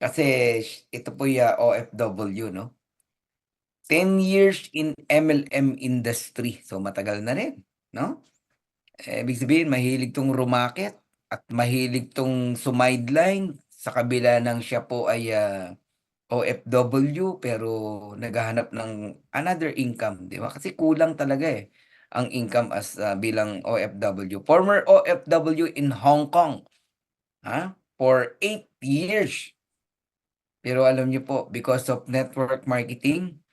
Kasi ito po yung OFW, no? 10 years in MLM industry. So matagal na rin, no? Ibig sabihin, mahilig tong rumakit at mahilig tong sumideline sa kabila ng siya po ay OFW pero naghahanap ng another income, di ba? Kasi kulang talaga ang income as bilang OFW. Former OFW in Hong Kong, for 8 years. Pero alam niyo po, because of network marketing,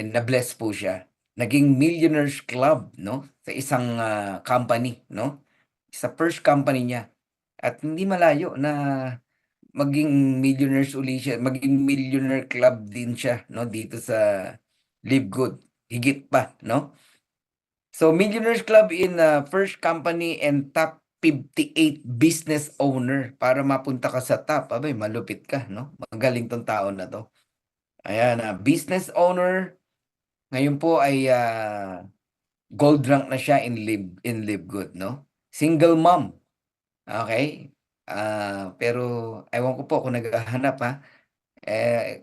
na-bless po siya. Naging Millionaires Club, no? Sa isang company, no? Sa first company niya. At hindi malayo na maging millionaires uli siya, maging millionaire club din siya, no? Dito sa Live Good. Higit pa, no? So, Millionaires Club in first company and top 58 business owner para mapunta ka sa top. Abay, malupit ka, no? Magaling tong tao na to. Ayan, business owner. Ngayon po ay gold rank na siya in Live Good, no? Single mom. Okay? Pero ewan ko po kung naghahanap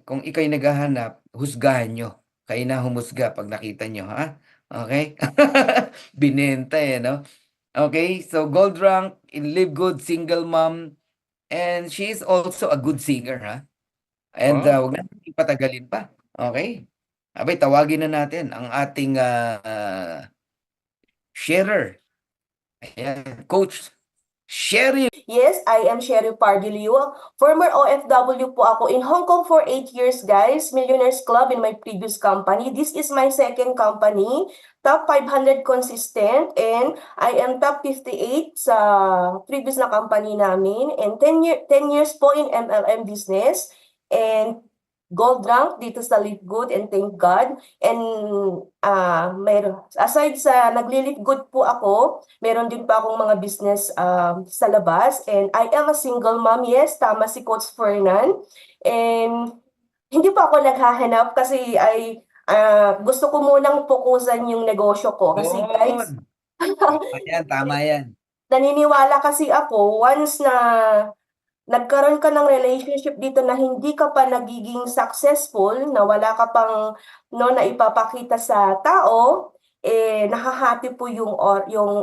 kung ikaw'y naghahanap, husgahan nyo. Kayo na humusga pag nakita nyo, ha? Okay? Binenta no? Okay, so gold rank in Live Good, single mom, and she is also a good singer, ha? And Wow. wag natin ipatagalin pa. Okay? Abay, tawagin na natin ang ating sharer. Ayan, Coach Sherry. Yes, I am Sherry Pardilio. Former OFW po ako in Hong Kong for 8 years, guys. Millionaires Club in my previous company. This is my second company. Top 500 consistent and I am top 58 sa previous na company namin. And 10 years po in MLM business. And gold rank dito sa Live Good and thank God. And aside sa nagli-Live Good po ako, meron din pa akong mga business sa labas. And I am a single mom. Yes, tama si Coach Fernan. And hindi pa ako naghahanap kasi gusto ko munang fokusan yung negosyo ko. Kasi Yun. guys, Tama yan, tama yan. naniniwala kasi ako once na nagkaroon ka ng relationship dito na hindi ka pa nagiging successful, na wala ka pang na ipapakita sa tao, nahahati po yung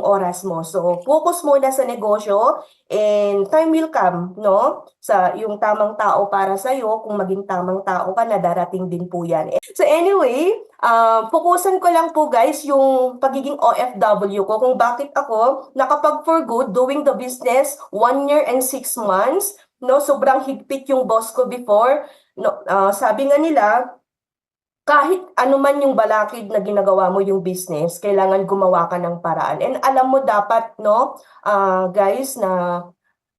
oras mo. So, focus muna sa negosyo and time will come, no? Sa yung tamang tao para sa iyo, kung maging tamang tao ka na, darating din po yan. So anyway, fokusan ko lang po guys yung pagiging OFW ko, kung bakit ako nakapag-for good doing the business 1 year and 6 months. No, sobrang higpit yung boss ko before. No, sabi nga nila, kahit ano man yung balakid na ginagawa mo yung business, kailangan gumawa ka ng paraan. And alam mo dapat, no, guys, na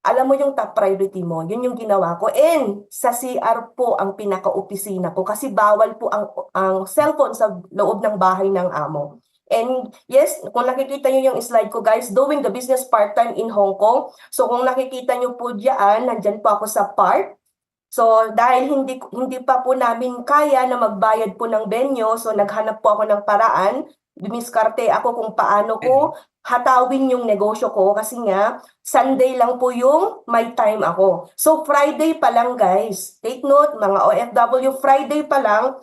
alam mo yung top priority mo, yun yung ginawa ko. And sa CR po ang pinaka-opisina ko kasi bawal po ang cellphone sa loob ng bahay ng amo. And yes, kung nakikita nyo yung slide ko guys, doing the business part-time in Hong Kong. So kung nakikita nyo po diyan, nandyan po ako sa part. So dahil hindi pa po namin kaya na magbayad po ng venue, so naghanap po ako ng paraan. Dumiskarte ako kung paano ko hatawin yung negosyo ko kasi nga Sunday lang po yung may time ako. So Friday pa lang guys, take note mga OFW, Friday pa lang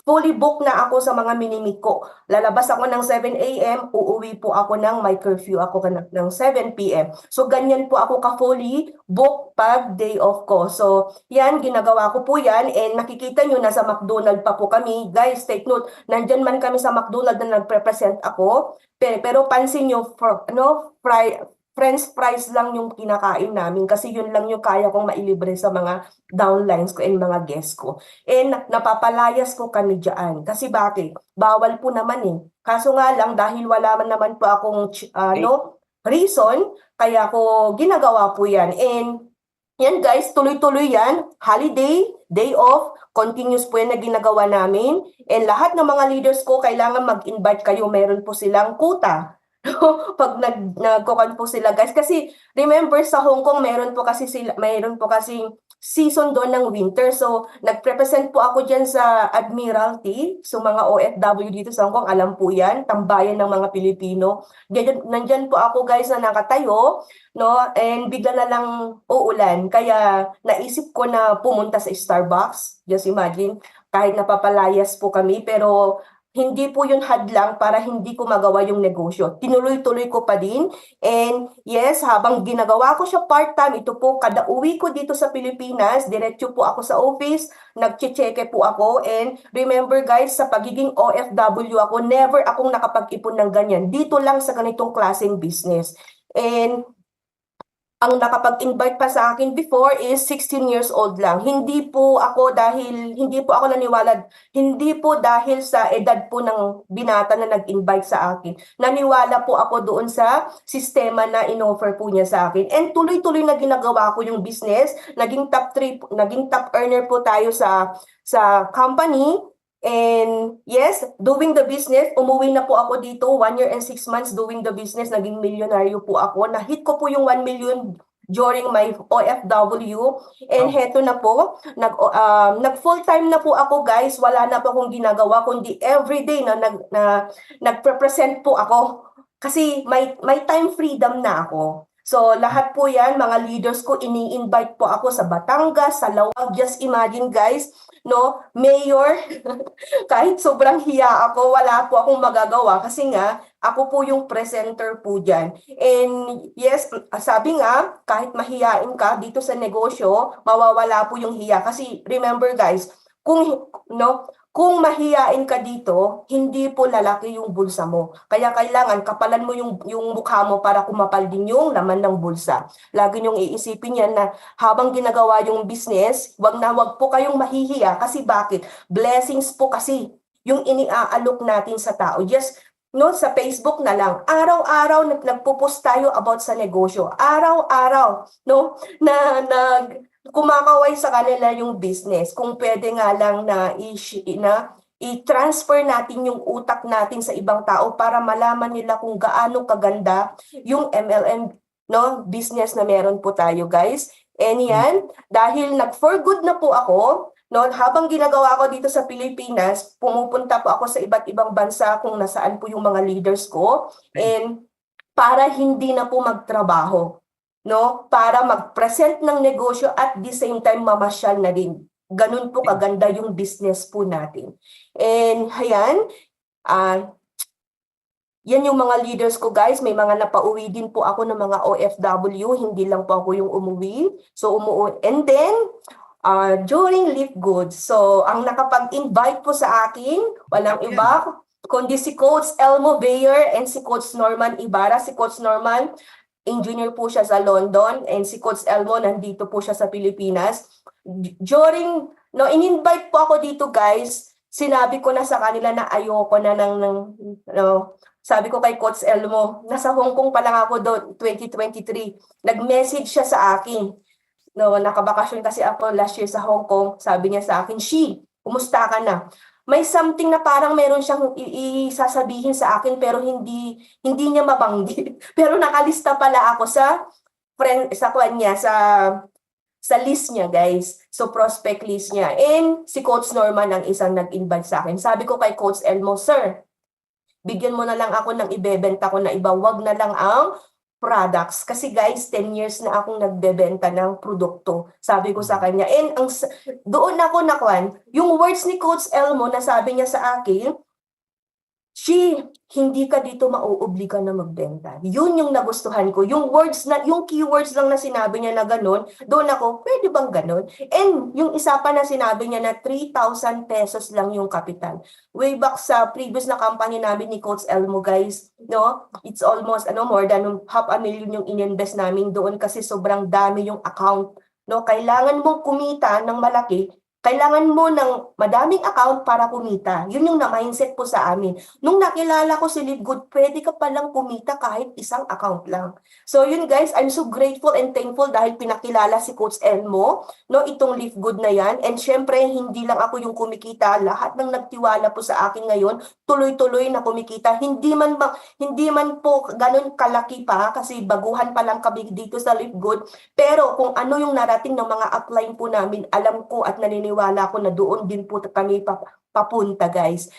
fully booked na ako sa mga minimit ko. Lalabas ako ng 7 a.m., uuwi po ako ng may curfew ako ng 7 p.m. So, ganyan po ako ka-fully booked pag day off ko. So, yan, ginagawa ko po yan. And nakikita nyo, nasa McDonald pa po kami. Guys, take note, nandyan man kami sa McDonald na nagpresent ako. Pero pansin nyo, French fries lang yung kinakain namin kasi yun lang yung kaya kong mailibre sa mga downlines ko and mga guests ko. And napapalayas ko kami dyan. Kasi bakit? Bawal po naman eh. Kaso nga lang, dahil wala man naman po akong reason, kaya ko ginagawa po yan. And yan guys, tuloy-tuloy yan. Holiday, day off, continuous po yan na ginagawa namin. And lahat ng mga leaders ko, kailangan mag-invite kayo. Meron po silang quota. Pag nagkukan po sila guys. Kasi remember sa Hong Kong, meron po kasi season doon ng winter. So, nagrepresent po ako dyan sa Admiralty. So, mga OFW dito sa Hong Kong, alam po yan, tambayan ng mga Pilipino. Nandyan po ako guys na nakatayo, no? And bigla na lang uulan. Kaya naisip ko na pumunta sa Starbucks. Just imagine, kahit napapalayas po kami, pero hindi po yun hadlang para hindi ko magawa yung negosyo. Tinuloy-tuloy ko pa din. And yes, habang ginagawa ko siya part-time, ito po, kada uwi ko dito sa Pilipinas, diretso po ako sa office, nagche-cheque po ako. And remember guys, sa pagiging OFW ako, never akong nakapag-ipon ng ganyan. Dito lang sa ganitong klaseng business. And ang nakapag-invite pa sa akin before is 16 years old lang. Hindi po ako naniwala, hindi po dahil sa edad po ng binata na nag-invite sa akin. Naniwala po ako doon sa sistema na inoffer po niya sa akin. And tuloy-tuloy na ginagawa ko yung business. Naging top earner po tayo sa company. And yes, doing the business, umuwi na po ako dito, 1 year and 6 months doing the business, naging milyonaryo po ako. Na-hit ko po yung 1 million during my OFW. And Wow. heto na po, nag full-time na po ako guys, wala na po akong ginagawa, kundi everyday na nagpe-present po ako. Kasi may time freedom na ako. So, lahat po yan, mga leaders ko, ini-invite po ako sa Batangas, sa Lawag. Just imagine guys, no, mayor, kahit sobrang hiya ako, wala po akong magagawa kasi nga, ako po yung presenter po dyan. And yes, sabi nga, kahit mahiyain ka dito sa negosyo, mawawala po yung hiya. Kasi remember guys, kung mahiyain ka dito, hindi po lalaki yung bulsa mo. Kaya kailangan kapalan mo yung mukha mo para kumapal din yung laman ng bulsa. Lagi niyong iisipin yan na habang ginagawa yung business, wag po kayong mahihiya. Kasi bakit? Blessings po kasi yung iniaalok natin sa tao. Just sa Facebook na lang, araw-araw nagpo-post tayo about sa negosyo. Araw-araw, kumakaway sa kanila yung business. Kung pwede nga lang na i-transfer natin yung utak natin sa ibang tao para malaman nila kung gaano kaganda yung MLM business na meron po tayo guys. And yan, dahil nag-for good na po ako, habang ginagawa ko dito sa Pilipinas, pumupunta po ako sa iba't ibang bansa kung nasaan po yung mga leaders ko. And para hindi na po magtrabaho. Para mag-present ng negosyo at the same time mamasyal na din. Ganun po kaganda yung business po natin. And ayan, yan yung mga leaders ko guys, may mga napauwi din po ako ng mga OFW, hindi lang po ako yung umuwi. So and then, during Leaf Goods, so ang nakapag-invite po sa akin, walang iba, kundi si Coach Elmo Bayer and si Coach Norman Ibarra. Si Coach Norman, engineer po siya sa London, and si Coach Elmo nandito po siya sa Pilipinas. In-invite po ako dito guys, sinabi ko na sa kanila na ayoko na sabi ko kay Coach Elmo, nasa Hong Kong pa lang ako doon, 2023. Nag-message siya sa akin. Nakabakasyon kasi ako last year sa Hong Kong. Sabi niya sa akin, "Shi, kumusta ka na?" May something na parang meron siyang isasabihin sa akin pero hindi niya mabanggit. Pero nakalista pala ako sa kanya sa list niya, guys. So prospect list niya. And si Coach Norman ang isang nag-invite sa akin. Sabi ko kay Coach Elmo, "Sir, bigyan mo na lang ako ng ibebenta ko na iba, wag na lang ang products." Kasi guys, 10 years na akong nagbebenta ng produkto. Sabi ko sa kanya. And doon ako yung words ni Coach Elmo na sabi niya sa akin, "Shi, hindi ka dito mauobliga na magbenta." Yun yung nagustuhan ko. Yung keywords lang na sinabi niya na ganun, doon ako, pwede bang ganun? And yung isa pa na sinabi niya na 3,000 pesos lang yung kapital. Way back sa previous na company namin ni Coach Elmo, guys, it's almost more than 500,000 yung ininvest namin doon kasi sobrang dami yung account. Kailangan mong kumita ng malaki Kailangan mo ng madaming account para kumita. Yun yung na-mindset po sa amin. Nung nakilala ko si Live Good, pwede ka palang kumita kahit isang account lang. So yun guys, I'm so grateful and thankful dahil pinakilala si Coach Elmo, no, itong Live Good na yan. And syempre, hindi lang ako yung kumikita. Lahat ng nagtiwala po sa akin ngayon, tuloy-tuloy na kumikita. Hindi man po ganun kalaki pa kasi baguhan pa lang kami dito sa Live Good. Pero kung ano yung narating ng mga upline po namin, alam ko at naniniwala ko na doon din po kami papunta guys.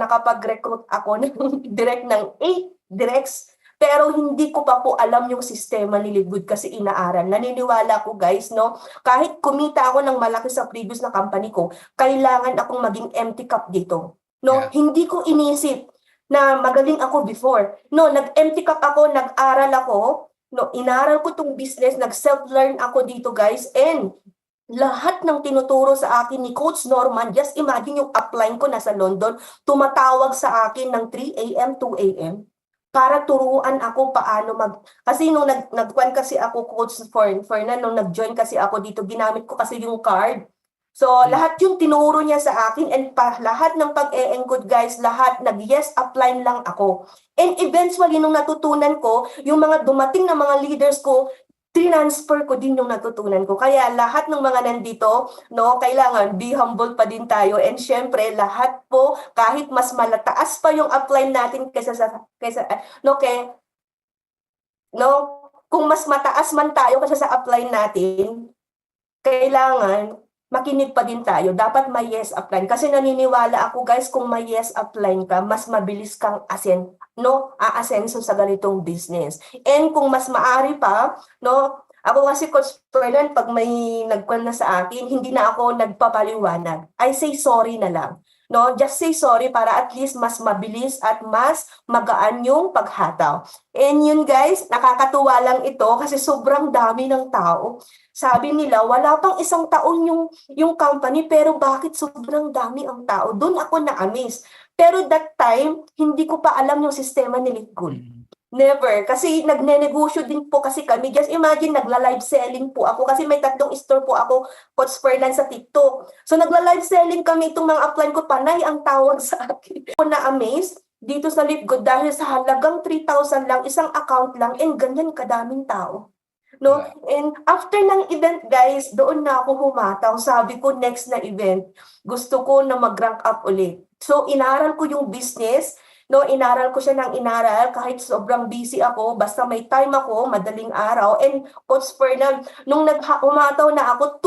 Nakapag-recruit ako ng direct ng 8 directs, pero hindi ko pa po alam yung sistema ni Live Good kasi inaaral. Naniniwala ko guys, no, kahit kumita ako ng malaki sa previous na company ko, kailangan akong maging empty cup dito. No, Yeah. hindi ko inisip na magaling ako before. No, nag-empty cup ako, nag-aral ako, no, inaral ko tong business, nag-self-learn ako dito guys, and lahat ng tinuturo sa akin ni Coach Norman, just imagine yung upline ko nasa London, tumatawag sa akin ng 3 a.m., 2 a.m. para turuan ako paano kasi nung nagkuhan kasi ako Coach Fernan, nung nag-join kasi ako dito, ginamit ko kasi yung card. So, lahat yung tinuro niya sa akin and lahat ng pag-e-encode guys, lahat nag-yes upline lang ako. And eventually, nung natutunan ko, yung mga dumating na mga leaders ko, transfer ko din yung natutunan ko. Kaya lahat ng mga nandito, no, kailangan be humble pa din tayo. And syempre, lahat po, kahit mas malataas pa yung upline natin kung mas mataas man tayo kaysa sa upline natin, kailangan makinig pa din tayo. Dapat may yes upline. Kasi naniniwala ako guys, kung may yes upline ka, mas mabilis kang aasenso sa ganitong business. And kung mas maari pa, no, ako kasi Coach Fernan, pag may nagkwan na sa akin, hindi na ako nagpapaliwanag. I say sorry na lang. No, just say sorry para at least mas mabilis at mas magaan yung paghataw. And yun guys, nakakatuwa lang ito kasi sobrang dami ng tao. Sabi nila, wala pang isang taon yung company, pero bakit sobrang dami ang tao? Doon ako na-amaze. Pero that time, hindi ko pa alam yung sistema ni Litgold. Never. Kasi nagne-negosyo din po kasi kami. Just imagine, nagla-live selling po ako. Kasi may 3 store po ako, Coach Fernan, sa TikTok. So nagla-live selling kami, itong mga upline ko, panay ang tawag sa akin. Ako na-amaze dito sa Litgold dahil sa halagang 3,000 lang, isang account lang, and ganyan kadaming tao. No? And after ng event guys, doon na ako humataw. Sabi ko, next na event, gusto ko na mag-rank up ulit. So inaral ko yung business, no, inaral ko siya ng inaral kahit sobrang busy ako, basta may time ako, madaling araw. And Coach Fernan, nung humataw na ako,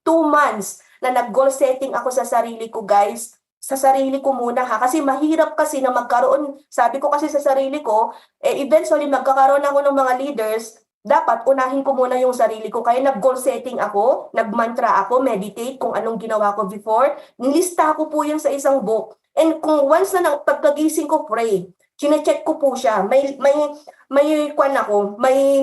2 months na nag-goal setting ako sa sarili ko guys, sa sarili ko muna ha, kasi mahirap kasi na magkaroon, sabi ko kasi sa sarili ko, eventually magkakaroon ako ng mga leaders, dapat unahin ko muna yung sarili ko. Kaya nag-goal setting ako, nag-mantra ako, meditate kung anong ginawa ko before. Nilista ko po yan sa isang book. And kung once na pagkagising ko, pray. Chine-check ko po siya. May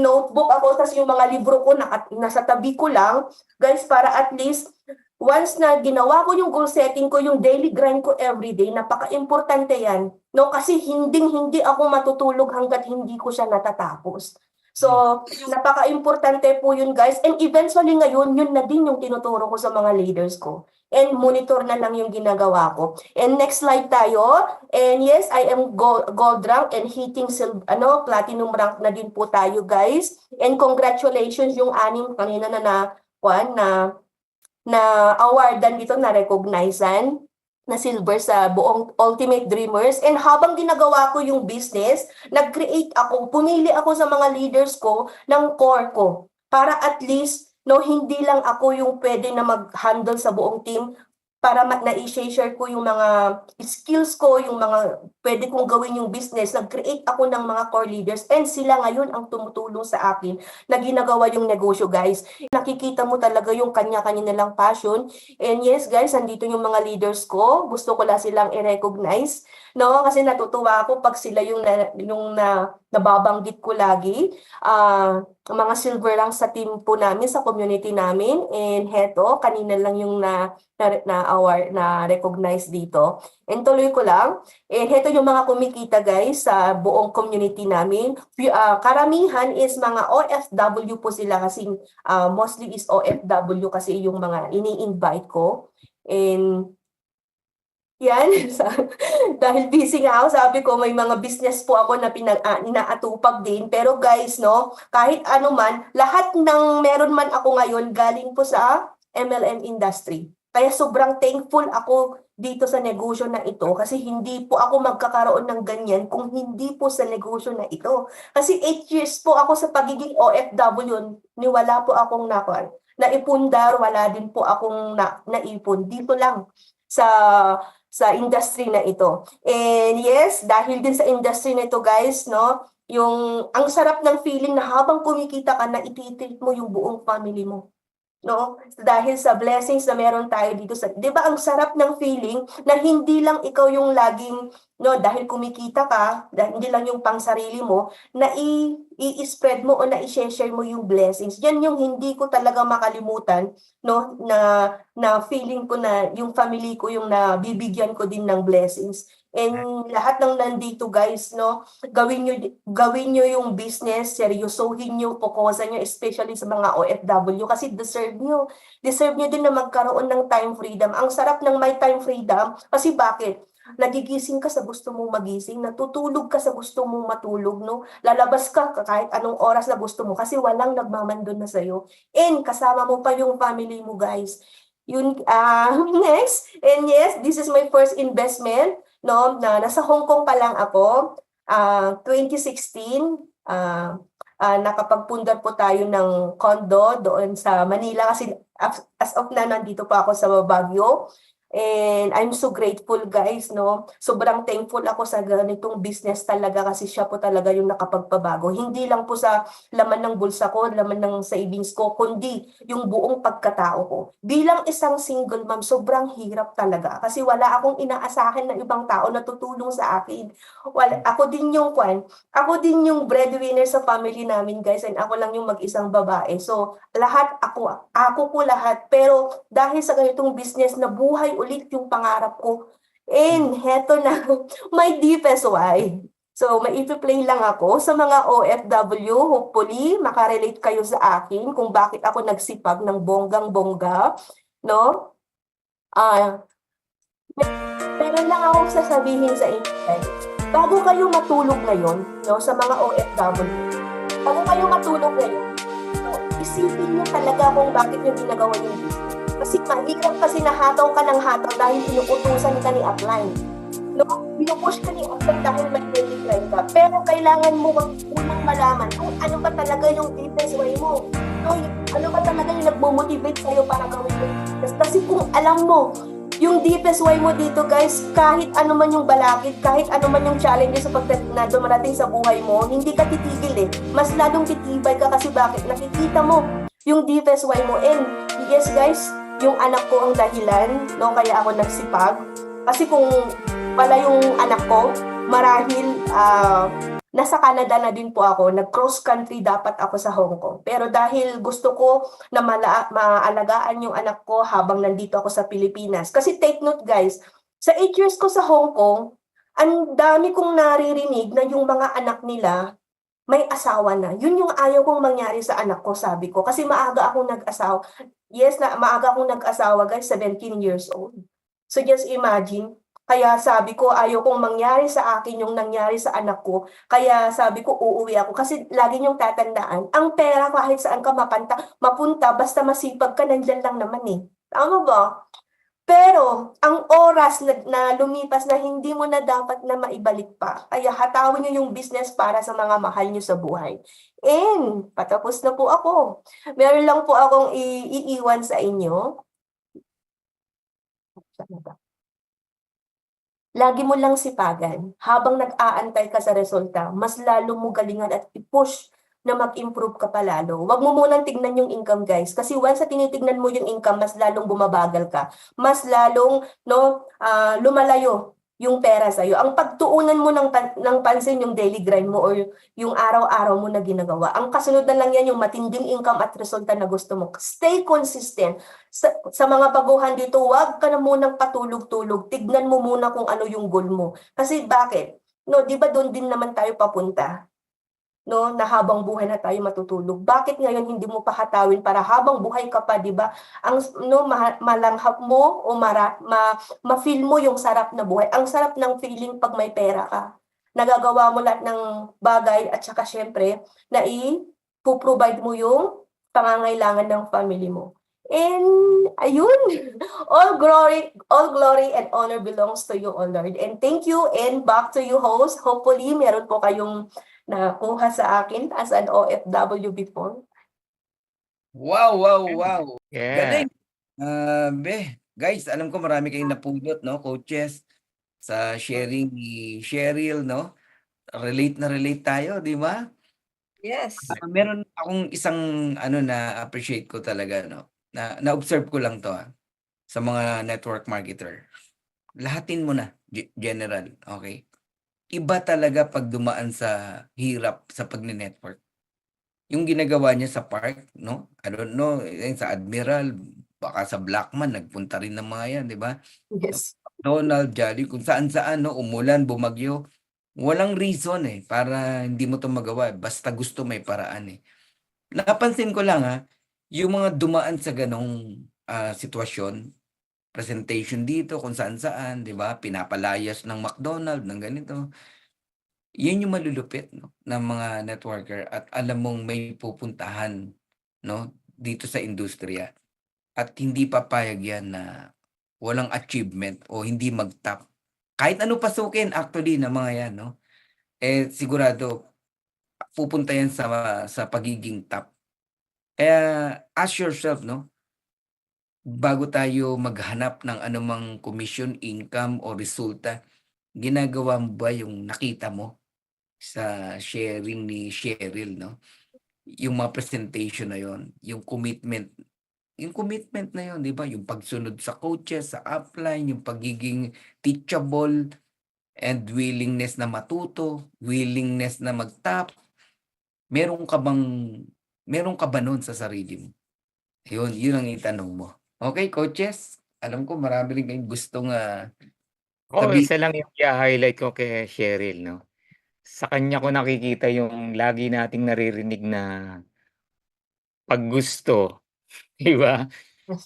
notebook ako, tapos yung mga libro ko nasa tabi ko lang. Guys, para at least once na ginawa ko yung goal setting ko, yung daily grind ko everyday, napaka-importante yan. No, kasi hindi ako matutulog hanggat hindi ko siya natatapos. So, napaka-importante po yun guys. And eventually ngayon, yun na din yung tinuturo ko sa mga leaders ko. And monitor na lang yung ginagawa ko. And next slide tayo. And yes, I am gold rank and hitting platinum rank na din po tayo guys. And congratulations yung 6 kanina na awardan dito, na recognizan na silver sa buong Ultimate Dreamers. And habang ginagawa ko yung business, nag-create ako, pumili ako sa mga leaders ko ng core ko. Para at least, no, hindi lang ako yung pwede na mag-handle sa buong team, para na-i-share ko yung mga skills ko, yung mga pwede kong gawin yung business. Nag-create ako ng mga core leaders and sila ngayon ang tumutulong sa akin na ginagawa yung negosyo guys. Nakikita mo talaga yung kanya-kanya nilang passion. And yes guys, nandito yung mga leaders ko. Gusto ko lang silang i-recognize, no? Kasi natutuwa ako pag sila yung nababanggit ko lagi. Mga silver lang sa team po namin, sa community namin. And heto, kanina lang yung award, na recognize dito. And tuloy ko lang. And heto yung mga kumikita guys sa buong community namin. Karamihan is mga OFW po sila kasi mostly is OFW kasi yung mga ini-invite ko. And yan, dahil busy nga ako, sabi ko may mga business po ako na inaatupag din. Pero guys, no, kahit ano man, lahat ng meron man ako ngayon galing po sa MLM industry. Kaya sobrang thankful ako dito sa negosyo na ito kasi hindi po ako magkakaroon ng ganyan kung hindi po sa negosyo na ito. Kasi 8 years po ako sa pagiging OFW, ni wala po akong naipundar, wala din po akong naipon. Dito lang sa industry na ito. And yes, dahil din sa industry na ito guys, no, ang sarap ng feeling na habang kumikita ka na ititreat mo yung buong family mo. No? Dahil sa blessings na meron tayo dito 'di ba ang sarap ng feeling na hindi lang ikaw yung laging dahil kumikita ka, dahil hindi lang yung pangsarili mo na i-spread mo o na i-share mo yung blessings. Yan yung hindi ko talaga makalimutan na feeling ko na yung family ko yung nabibigyan ko din ng blessings. And lahat ng nandito guys, gawin nyo yung business, seryosohin nyo, fokusan nyo, especially sa mga OFW kasi deserve nyo din na magkaroon ng time freedom. Ang sarap ng may time freedom kasi bakit? Nagigising ka sa gusto mong magising, natutulog ka sa gusto mong matulog, lalabas ka kahit anong oras na gusto mo kasi walang nagmamandon na sa'yo. And kasama mo pa yung family mo guys. Yun, next, and yes, this is my first investment, na nasa Hong Kong pa lang ako, 2016, nakapagpundar po tayo ng condo doon sa Manila kasi as of na nandito pa ako sa Baguio. And I'm so grateful guys, sobrang thankful ako sa ganitong business talaga kasi siya po talaga yung nakapagpabago. Hindi lang po sa laman ng bulsa ko, laman ng savings ko, kundi yung buong pagkatao ko. Bilang isang single mom, sobrang hirap talaga kasi wala akong inaasahan na ibang tao na tutulong sa akin. Ako din yung breadwinner sa family namin guys, and ako lang yung mag-isang babae. So lahat ako po lahat, pero dahil sa ganitong business na buhay ulit yung pangarap ko. And heto na, my deepest why. So, mai-play lang ako sa mga OFW. Hopefully, makarelate kayo sa akin kung bakit ako nagsipag ng bonggang-bongga. Meron lang akong sasabihin sa inyo. Bago kayo matulog ngayon, sa mga OFW, bago kayo matulog ngayon, isipin niyo talaga kung bakit yung ginagawa yung business. Kasi mahirap kasi nahataw ka ng hataw dahil pinuutusan ka ni upline. Pinupush ka ni upline dahil may deadline ka. Pero kailangan mo unang malaman kung ano ba talaga yung deepest way mo. Ano ba talaga yung nagmo-motivate sa'yo para gawin mo. Kasi kung alam mo, yung deepest way mo dito guys, kahit ano man yung balakid, kahit ano man yung challenge sa na dumarating sa buhay mo, hindi ka titigil Mas lalong titibay ka kasi bakit? Nakikita mo yung deepest way mo. And yes guys, yung anak ko ang dahilan, kaya ako nagsipag. Kasi kung wala yung anak ko, marahil nasa Canada na din po ako, nag-cross country dapat ako sa Hong Kong. Pero dahil gusto ko na maalagaan yung anak ko habang nandito ako sa Pilipinas. Kasi take note guys, sa 8 years ko sa Hong Kong, ang dami kong naririnig na yung mga anak nila may asawa na. Yun yung ayaw kong mangyari sa anak ko, sabi ko. Kasi maaga akong nag-asawa. Yes, maaga akong nag-asawa guys, 17 years old. So just imagine, kaya sabi ko, ayaw kong mangyari sa akin yung nangyari sa anak ko. Kaya sabi ko, uuwi ako. Kasi lagi niyong tatandaan, ang pera kahit saan ka mapunta, basta masipag ka, nandyan lang naman Tama ba? Pero, ang oras na lumipas na hindi mo na dapat na maibalik pa, kaya hatawin nyo yung business para sa mga mahal nyo sa buhay. And, patapos na po ako. Meron lang po akong iiwan sa inyo. Lagi mo lang sipagan. Habang nag-aantay ka sa resulta, mas lalo mo galingan at i-push na mag-improve ka palalo. Huwag mo munang tignan yung income guys. Kasi once na tinitignan mo yung income, mas lalong bumabagal ka. Mas lalong lumalayo yung pera sa'yo. Ang pagtuunan mo ng pansin yung daily grind mo or yung araw-araw mo na ginagawa. Ang kasunod na lang yan yung matinding income at resulta na gusto mo. Stay consistent. Sa mga baguhan dito, wag ka na munang patulog-tulog. Tignan mo muna kung ano yung goal mo. Kasi bakit? No, di ba doon din naman tayo papunta? No, na habang buhay na tayo matutulog. Bakit ngayon hindi mo pa hatawin para habang buhay ka pa, 'di ba? Ang no malanghap mo o ma-feel mo yung sarap na buhay. Ang sarap ng feeling pag may pera ka. Nagagawa mo lahat ng bagay at saka syempre na i-provide mo yung pangangailangan ng family mo. And ayun, all glory and honor belongs to you, O Lord. And thank you and back to you, host. Hopefully, meron po kayong nakuha sa akin as an OFW before. Wow, wow, wow. Yeah. Galing. Guys, alam ko marami kayong napulot, no, coaches, sa sharing ni Cheryl, no? Relate na relate tayo, di ba? Yes. Meron akong isang na appreciate ko talaga, no? Na-observe ko lang to sa mga network marketer. Lahatin mo na, general, okay? Iba talaga pag dumaan sa hirap sa pagne-network. Yung ginagawa niya sa park, no? I don't know, sa Admiral, baka sa Blackman, nagpunta rin ng mga yan, di ba? Yes. Donald, Jolly, kung saan-saan, no? Umulan, bumagyo. Walang reason para hindi mo to magawa. Basta gusto, may paraan Napansin ko lang yung mga dumaan sa ganong sitwasyon, presentation dito, kung saan-saan, di ba? Pinapalayas ng McDonald, ng ganito. Yan yung malulupit, no, ng mga networker at alam mong may pupuntahan, no, dito sa industriya. At hindi papayag yan na walang achievement o hindi mag-top. Kahit ano pasukin actually ng mga yan, no? Sigurado pupunta yan sa pagiging top. Kaya ask yourself, no, bago tayo maghanap ng anumang commission, income o resulta, ginagawa mo ba yung nakita mo sa sharing ni Cheryl, no? Yung mga presentation na yon, yung commitment na yon, di ba? Yung pagsunod sa coaches, sa upline, yung pagiging teachable and willingness na matuto, willingness na mag-top. Meron ka ba nun sa sarili mo? Yun ang itanong mo. Okay, coaches? Alam ko marami rin kayong gustong Isa lang yung i-highlight ko kay Cheryl, no? Sa kanya ko nakikita yung lagi nating naririnig na paggusto, di ba?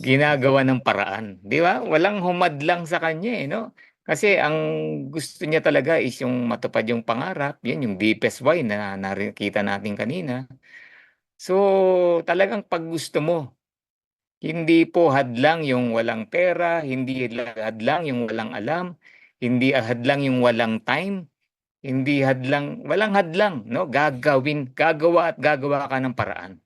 Ginagawa ng paraan, di ba? Walang humadlang sa kanya, no? Kasi ang gusto niya talaga is yung matupad yung pangarap, yan yung deepest why na nakita natin kanina. So, talagang pag gusto mo, hindi po hadlang yung walang pera, hindi hadlang yung walang alam, hindi hadlang yung walang time, walang hadlang, no? Gagawa at gagawa ka ng paraan.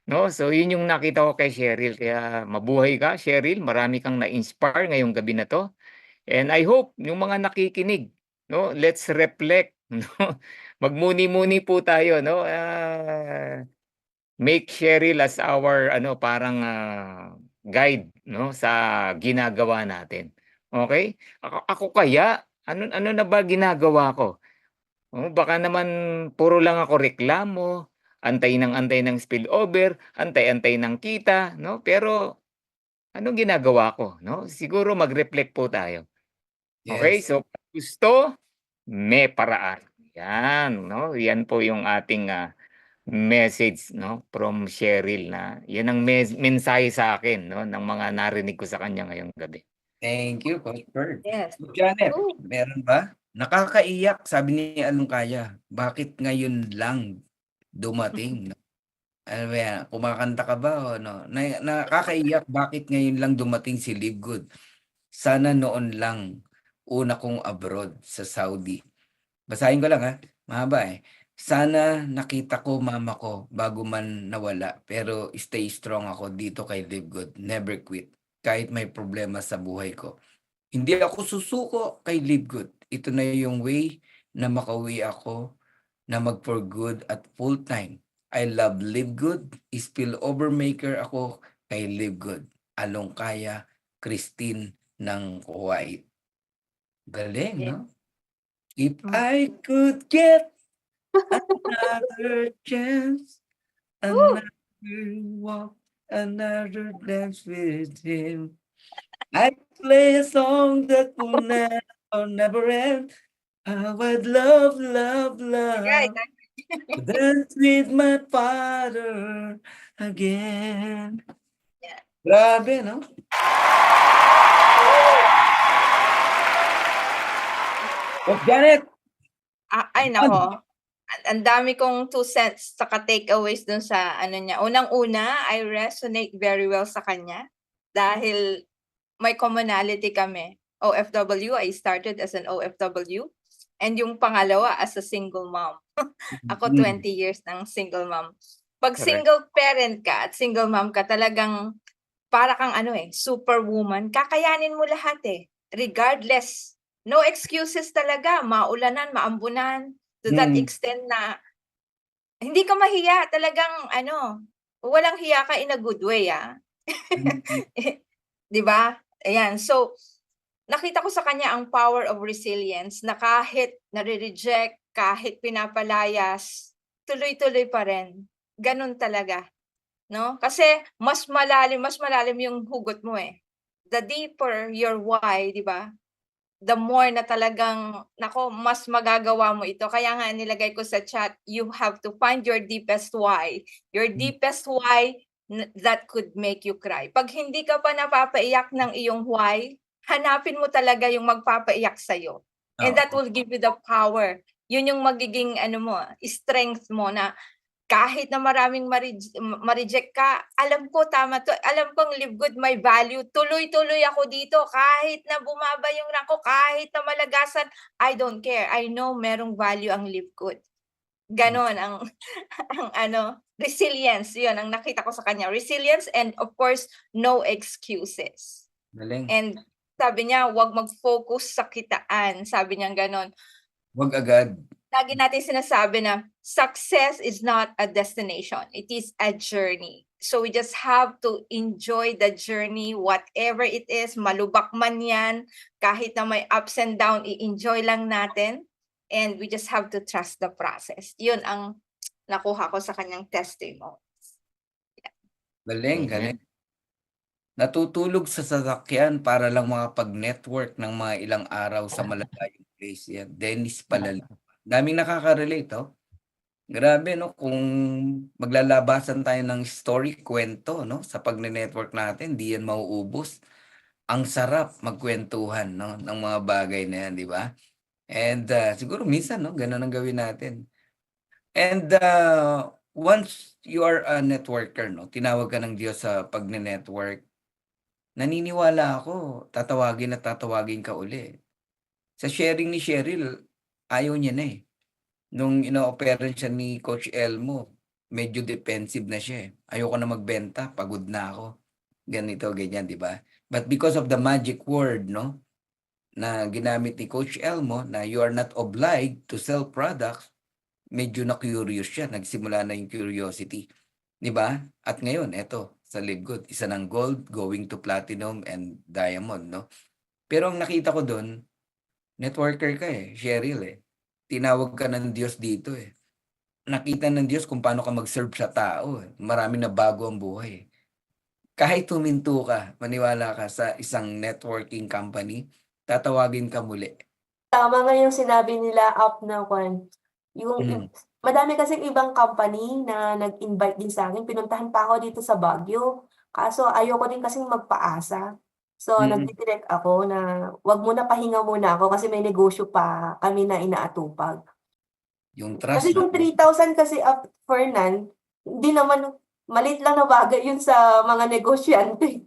No? So, yun yung nakita ko kay Cheryl. Kaya mabuhay ka, Cheryl. Marami kang na-inspire ngayong gabi na to. And I hope yung mga nakikinig, no, let's reflect, no? Magmuni-muni po tayo, no? Make Cheryl as our parang guide, no, sa ginagawa natin. Okay? Ako kaya ano na ba ginagawa ko? Baka naman puro lang ako reklamo, antay ng spillover, antay ng kita, no? Pero anong ginagawa ko, no? Siguro mag-reflect po tayo. Okay? Yes. So gusto, may paraan. Yan, no? Yan po yung ating message, no, from Cheryl na yan ang mensahe sa akin, no, ng mga narinig ko sa kanya ngayong gabi. Thank you, Coach Bird. Yes. Janet, meron ba? Nakakaiyak, sabi ni Alungkaya. Bakit ngayon lang dumating? Ano ba yan? Kumakanta ka ba o no? Nakakaiyak, bakit ngayon lang dumating si Live Good? Sana noon lang, una kong abroad sa Saudi. Basahin ko lang mahaba Sana nakita ko mama ko bago man nawala, pero stay strong ako dito kay Live Good. Never quit. Kahit may problema sa buhay ko. Hindi ako susuko kay Live Good. Ito na yung way na makauwi ako na mag-for good at full time. I love Live Good. Spillover maker ako kay Live Good. Alongkaya Christine ng Kuwait. Galing, Yeah. no? If Mm. I could get another chance, Woo! another walk, another dance with him, I'd play a song that will never end. How I'd love, love, Right. love to dance with my father again. Yeah. Grabe, no? Coach Janet, Ay Yun. nako, ang dami kong 2 cents saka takeaways dun sa ano niya. Unang-una, I resonate very well sa kanya dahil may commonality kami. OFW, I started as an OFW. And yung pangalawa, as a single mom. Ako 20 years ng single mom. Pag Correct. single parent ka at single mom ka, talagang para kang superwoman. Kakayanin mo lahat regardless. No excuses talaga. Maulanan, maambunan. To that extent na hindi ka mahiya. Talagang walang hiya ka in a good way. Di ba? Ayan. So, nakita ko sa kanya ang power of resilience na kahit nare-reject, kahit pinapalayas, tuloy-tuloy pa rin. Ganun talaga. No? Kasi mas malalim yung hugot mo The deeper your why, di ba? The more na talagang, mas magagawa mo ito. Kaya nga nilagay ko sa chat, you have to find your deepest why. Your deepest why that could make you cry. Pag hindi ka pa napapaiyak ng iyong why, hanapin mo talaga yung magpapaiyak sa'yo. And that will give you the power. Yun yung magiging strength mo na kahit na maraming ma-reject ka, alam ko tama to. Alam kong live good, my value. Tuloy-tuloy ako dito. Kahit na bumaba yung rank ko, kahit na malagasan, I don't care. I know merong value ang live good. Ganon ang resilience. Yun ang nakita ko sa kanya. Resilience and of course, no excuses. Galing. And sabi niya, wag mag-focus sa kitaan. Sabi niya ganon. Wag agad. Lagi natin sinasabi na success is not a destination. It is a journey. So we just have to enjoy the journey, whatever it is, malubak man yan, kahit na may ups and downs, i-enjoy lang natin. And we just have to trust the process. Yun ang nakuha ko sa kanyang testimony. Galing, Amen. galing. Natutulog sa sasakyan para lang makapag-network ng mga ilang araw sa malalayong place yan. Dennis Palala. Daming nakaka-relate, Grabe, no? Kung maglalabasan tayo ng story, kwento, no? Sa pagne-network natin, di yan mauubos. Ang sarap magkwentuhan, no? Ng mga bagay na yan, di ba? And siguro minsan, no? Ganun ang gawin natin. And once you are a networker, no? Tinawag ka ng Diyos sa pagne-network, naniniwala ako, tatawagin at tatawagin ka uli. Sa sharing ni Cheryl, ayaw niya na Nung ino-operan siya ni Coach Elmo, medyo defensive na siya Ayoko na magbenta, pagod na ako. Ganito, ganyan, di ba? But because of the magic word, no? Na ginamit ni Coach Elmo, na you are not obliged to sell products, medyo na-curious siya. Nagsimula na yung curiosity. Di ba? At ngayon, eto, sa Live Good, isa ng gold, going to platinum and diamond, no? Pero ang nakita ko doon, networker ka Cheryl Tinawag ka ng Diyos dito Nakita ng Diyos kung paano ka mag-serve sa tao Marami na bago ang buhay Kahit huminto ka, maniwala ka sa isang networking company, tatawagin ka muli. Tama nga yung sinabi nila up na kwan. Madami kasing ibang company na nag-invite din sa akin. Pinuntahan pa ako dito sa Baguio. Kaso ayoko din kasing magpaasa. So, nagdi-direct ako na wag muna, pahinga muna ako kasi may negosyo pa kami na inaatupag. Yung trust Kasi yung 3,000 kasi up for none, hindi naman, maliit lang na bagay yun sa mga negosyante.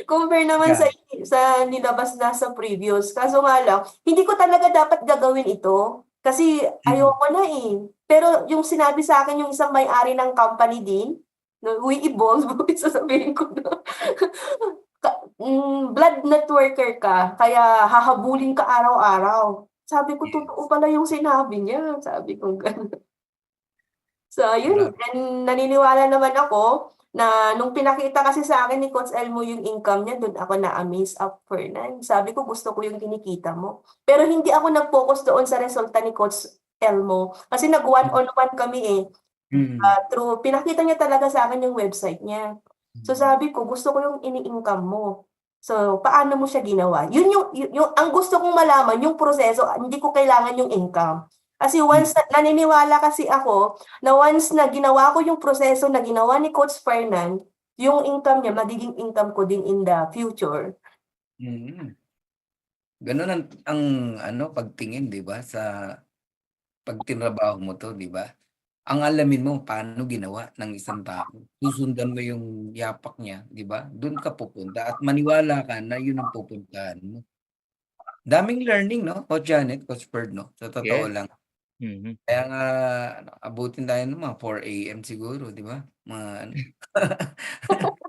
Compare naman sa nilabas na sa previous. Kaso nga lang, hindi ko talaga dapat gagawin ito. Kasi ayoko na Pero yung sinabi sa akin yung isang may-ari ng company din, we evolve, sasabihin ko na. Blood networker ka, kaya hahabulin ka araw-araw. Sabi ko, totoo pala yung sinabi niya. Sabi ko gano'n. So, yun. And naniniwala naman ako Na nung pinakita kasi sa akin ni Coach Elmo yung income niya, doon ako na-amaze up, Fernan. Sabi ko, gusto ko yung kinikita mo. Pero hindi ako nag-focus doon sa resulta ni Coach Elmo. Kasi nag-one-on-one kami eh. Through, pinakita niya talaga sa akin yung website niya. So sabi ko, gusto ko yung ini-income mo. So, paano mo siya ginawa? Yung ang gusto kong malaman, yung proseso, hindi ko kailangan yung income. Kasi once naniniwala kasi ako na once na ginawa ko yung proseso na ginawa ni Coach Fernan, yung income niya, magiging income ko din in the future. Mm. Ganun ang ano, pagtingin, di ba? Sa pag tinrabaho mo to, di ba? Ang alamin mo paano ginawa ng isang tao. Susundan mo yung yapak niya, di ba? Doon ka pupunta at maniwala ka na yun ang pupuntahan mo. Daming learning, no? Coach Janet, Coach Bird, no? Sa totoo Yes. lang. Mhm. Kaya nga, abutin tayo ng mga 4 AM siguro, di ba? Mga ano.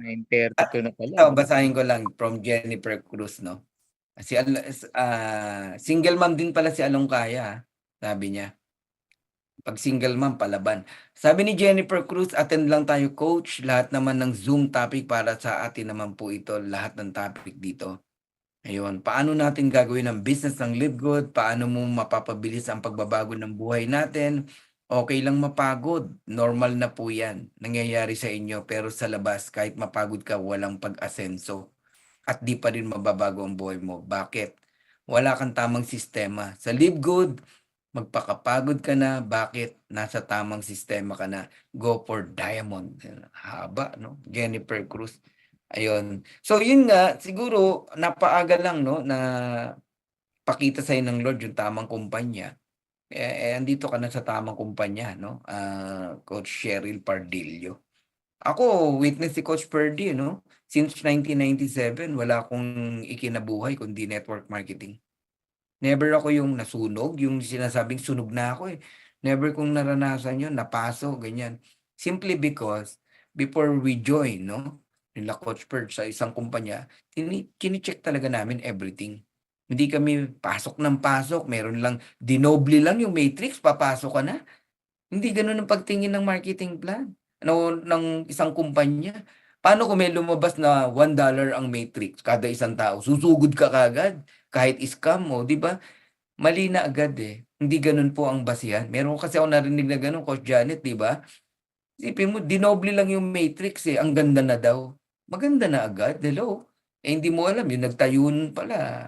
9:32 na pala, Ito, no? basahin ko lang from Jennifer Cruz, no? Single mom din pala si Alongkaya, sabi niya. Pag single mom, palaban. Sabi ni Jennifer Cruz, attend lang tayo coach. Lahat naman ng Zoom topic para sa atin naman po ito. Lahat ng topic dito. Ayun, paano natin gagawin ang business ng Live Good? Paano mo mapapabilis ang pagbabago ng buhay natin? Okay lang mapagod. Normal na po yan. Nangyayari sa inyo. Pero sa labas, kahit mapagod ka, walang pag-asenso. At di pa rin mababago ang buhay mo. Bakit? Wala kang tamang sistema. Sa Live Good, magpakapagod ka na. Bakit? Nasa tamang sistema ka na. Go for diamond. Haba, no? Jennifer Cruz. Ayun. So, yun nga, siguro, napaaga lang, no, na pakita sa'yo ng Lord yung tamang kumpanya. Andito ka na sa tamang kumpanya, no? Coach Cheryl Pardillo. Ako, witness si Coach Purdy, no? Since 1997, wala akong ikinabuhay kundi network marketing. Never ako yung nasunog, yung sinasabing sunog na ako eh. Never kong naranasan yun, napaso, ganyan. Simply because, before we join, no? Nila Coach Purdy sa isang kumpanya, kini-check talaga namin everything. Hindi kami pasok ng pasok, meron lang, dinoble lang yung matrix, papasok ka na. Hindi gano'n ang pagtingin ng marketing plan ng isang kumpanya. Paano kung may lumabas na $1 ang matrix kada isang tao, susugod ka kaagad kahit scam mo, 'di ba? Mali na agad, eh. Hindi gano'n po ang basehan. Meron kasi akong narinig na gano'n, Coach Janet, 'di ba? Isipin mo dinoble lang yung matrix, eh, ang ganda na daw. Maganda na agad, hello? Hindi mo alam yung nagtayo nun pala,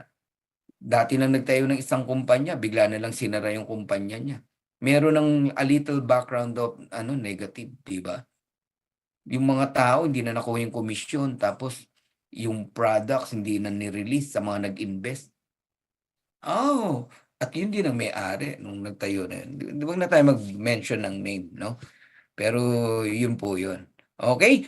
dati lang nagtayo ng isang kumpanya, bigla na lang sinara yung kumpanya niya. Meron ng a little background of negative, 'di ba? Yung mga tao hindi na nakuha yung komisyon, tapos yung products hindi na ni-release sa mga nag-invest. At yun din ang may-ari nung nagtayo na yun. Wag na tayo mag-mention ng name, no? Pero yun po yun. Okay?